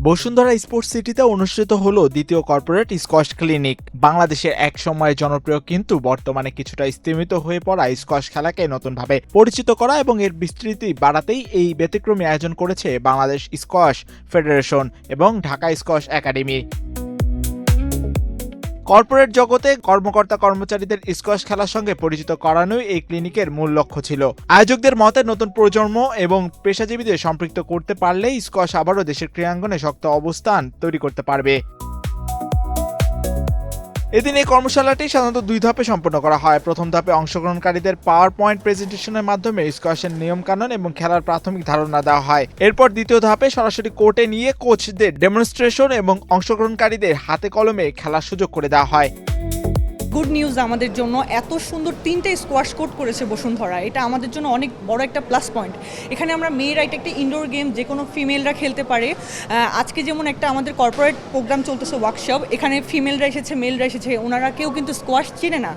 Bashundhara sports সিটিতে অনুষ্ঠিত হলো দ্বিতীয় কর্পোরেট স্কোয়াশ ক্লিনিক। বাংলাদেশের এক সময় জনপ্রিয় কিন্তু বর্তমানে কিছুটা স্তীমিত হয়ে পড়া স্কোয়াশ খেলাকে নতুনভাবে পরিচিত করা এবং এর বিস্তৃতি বাড়াতেই এই ব্যতিক্রমী আয়োজন করেছে বাংলাদেশ স্কোয়াশ ফেডারেশন এবং ঢাকা স্কোয়াশ একাডেমি। কর্পোরেট জগতে কর্মকর্তা-কর্মচারীদের স্কোয়াশ খেলার সঙ্গে পরিচিত করানোই এই ক্লিনিকের মূল লক্ষ্য ছিল। আয়োজকদের মতে নতুন প্রজন্ম এবং পেশাজীবীদের সম্পৃক্ত করতে পারলেই স্কোয়াশ আবারও দেশের ক্রীড়াঙ্গনে শক্ত অবস্থান তৈরি করতে পারবে। এদিন এই কর্মশালাটি সাধারণত দুই ধাপে সম্পন্ন করা হয়। প্রথম ধাপে অংশগ্রহণকারীদের পাওয়ার পয়েন্ট প্রেজেন্টেশনের মাধ্যমে স্কোয়াশের নিয়মকানুন এবং খেলার প্রাথমিক ধারণা দেওয়া হয়। এরপর দ্বিতীয় ধাপে সরাসরি কোর্টে নিয়ে কোচদের ডেমনস্ট্রেশন এবং অংশগ্রহণকারীদের হাতে কলমে খেলার সুযোগ করে দেওয়া হয়। গুড নিউজ আমাদের জন্য, এত সুন্দর 3টে স্কোয়াশ কোর্ট করেছে বসুন্ধরা, এটা আমাদের জন্য অনেক বড় একটা প্লাস পয়েন্ট। এখানে আমরা মেয়েরা একটা ইনডোর গেম যে কোনো ফিমেলরা খেলতে পারে। আজকে যেমন একটা আমাদের কর্পোরেট প্রোগ্রাম চলতেছে ওয়ার্কশপ, এখানে ফিমেলরা এসেছে, মেলরা এসেছে, ওনারা কেউ কিন্তু স্কোয়াশ চেনে না।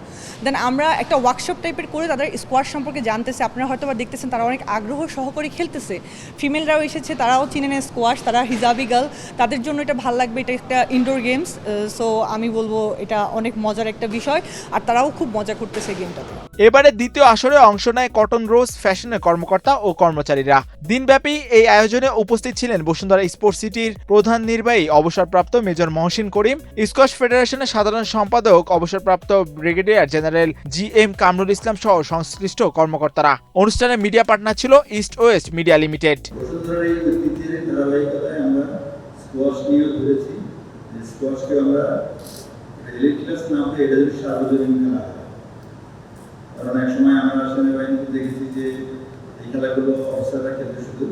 দেন আমরা একটা ওয়ার্কশপ টাইপের করে তাদের স্কোয়াশ সম্পর্কে জানতেছে। আপনারা হয়তো বা দেখতেছেন তারা অনেক আগ্রহ সহকারে খেলতেছে। ফিমেলরাও এসেছে, তারাও চিনে নেয় স্কোয়াশ, তারা হিজাবি গার্ল, তাদের জন্য এটা ভালো লাগবে। এটা একটা ইনডোর গেমস, সো আমি বলবো এটা অনেক মজার একটা বিষয়, আর তারাও খুব মজা করতেছে গেমটাতে। এবারে দ্বিতীয় আসরে অংশ নেয় কটন রোজ ফ্যাশনের কর্মকর্তা ও কর্মচারীরা। দিনব্যাপী এই আয়োজনে উপস্থিত ছিলেন বসুন্ধরা স্পোর্টস সিটির প্রধান নির্বাহী অবসরপ্রাপ্ত মেজর মহসিন করিম, স্কোয়াশ ফেডারেশনের সাধারণ সম্পাদক অবসরপ্রাপ্ত brigadier general GM. Kamrul Islam সহ সংশ্লিষ্ট কর্মকর্তারা। অনুষ্ঠানে মিডিয়া পার্টনার ছিল ইস্ট ওয়েস্ট মিডিয়া লিমিটেড। বসুন্ধরার এই ঐতিহ্যের ধারাবাহিকতায় আমরা স্কোয়াশ নিয়ে ধরেছি। স্কোয়াশকে আমরা এলিট ক্লাস না হয়ে এটা যদি সার্বজনীন খেলা হয়, কারণ এক সময় আমরা সেনাবাহিনীতে দেখেছি যে এই খেলাগুলো অফিসাররা খেলতে শুধু,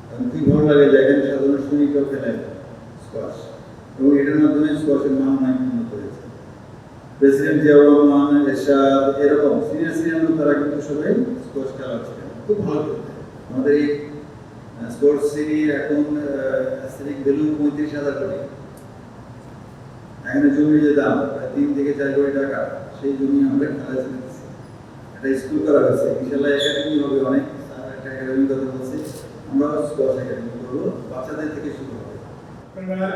খুবই ভালো লাগে যে এখানে সাধারণ সৈনিকরাও খেলে স্কোয়াশ, এবং এটার মাধ্যমে স্কোয়াশের মান উন্নত করেছে। প্রেসিডেন্ট জিয়াউর রহমান, এরশাদ, এরকম সিনিয়র তারা কিন্তু সবাই স্কোয়াশ খেলাচ্ছিলেন, খুব ভালো করতে। আমাদের এই স্পোর্টস সিটির এখন অ্যাসথেটিক ভ্যালু 35,000 কোটি। এখানে জমির যে দাম প্রায় 3 থেকে 4 কোটি টাকা, সেই জমি আমরা খেলা ছেড়েছি। একটা স্কুল করা হয়েছে, ইনশাল্লাহ একাডেমি হবে, অনেক একটা একাডেমি কথা বলছে, আমরা স্কোয়াশ একাডেমি করবো, বাচ্চাদের থেকে শুরু হবে। আপনারা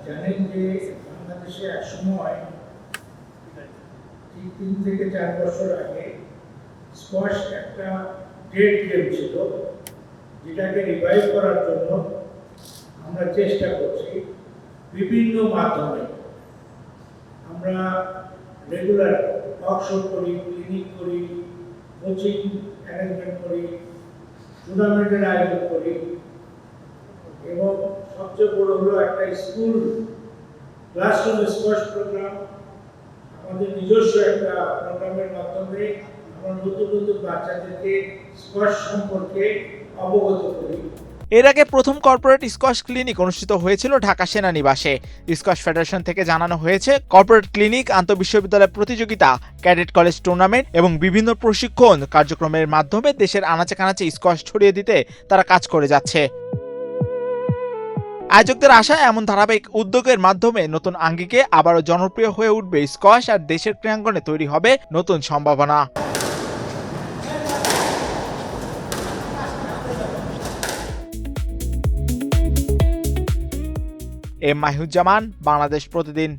জানেন যে বাংলাদেশে এক সময় 3 থেকে 4 বছর আগে স্কোয়াশ একটা ডেড গেম ছিল, যেটাকে রিভাইভ করার জন্য আমরা চেষ্টা করছি বিভিন্ন মাধ্যমে। আমরা রেগুলার ওয়ার্কশপ করি, ক্লিনিক করি, কোচিং অ্যারেঞ্জমেন্ট করি, টুর্নামেন্টের আয়োজন করি, এবং সবচেয়ে বড় হলো একটা স্কুল ক্লাসরুম স্কোয়াশ প্রোগ্রাম। আমাদের নিজস্ব একটা প্রোগ্রামের মাধ্যমে আমরা নতুন নতুন বাচ্চাদেরকে স্কোয়াশ সম্পর্কে অবগত করি। এর আগে প্রথম কর্পোরেট স্কোয়াশ ক্লিনিক অনুষ্ঠিত হয়েছিল ঢাকা সেনানিবাসে। স্কোয়াশ ফেডারেশন থেকে জানানো হয়েছে, কর্পোরেট ক্লিনিক, আন্তঃবিশ্ববিদ্যালয় প্রতিযোগিতা, ক্যাডেট কলেজ টুর্নামেন্ট এবং বিভিন্ন প্রশিক্ষণ কার্যক্রমের মাধ্যমে দেশের আনাচে কানাচে স্কোয়াশ ছড়িয়ে দিতে তারা কাজ করে যাচ্ছে। আয়োজকদের আশায় এমন ধারাবাহিক উদ্যোগের মাধ্যমে নতুন আঙ্গিকে আবারও জনপ্রিয় হয়ে উঠবে স্কোয়াশ, আর দেশের ক্রীড়াঙ্গনে তৈরি হবে নতুন সম্ভাবনা। এম মাহিউজ্জামান, বাংলাদেশ প্রতিদিন।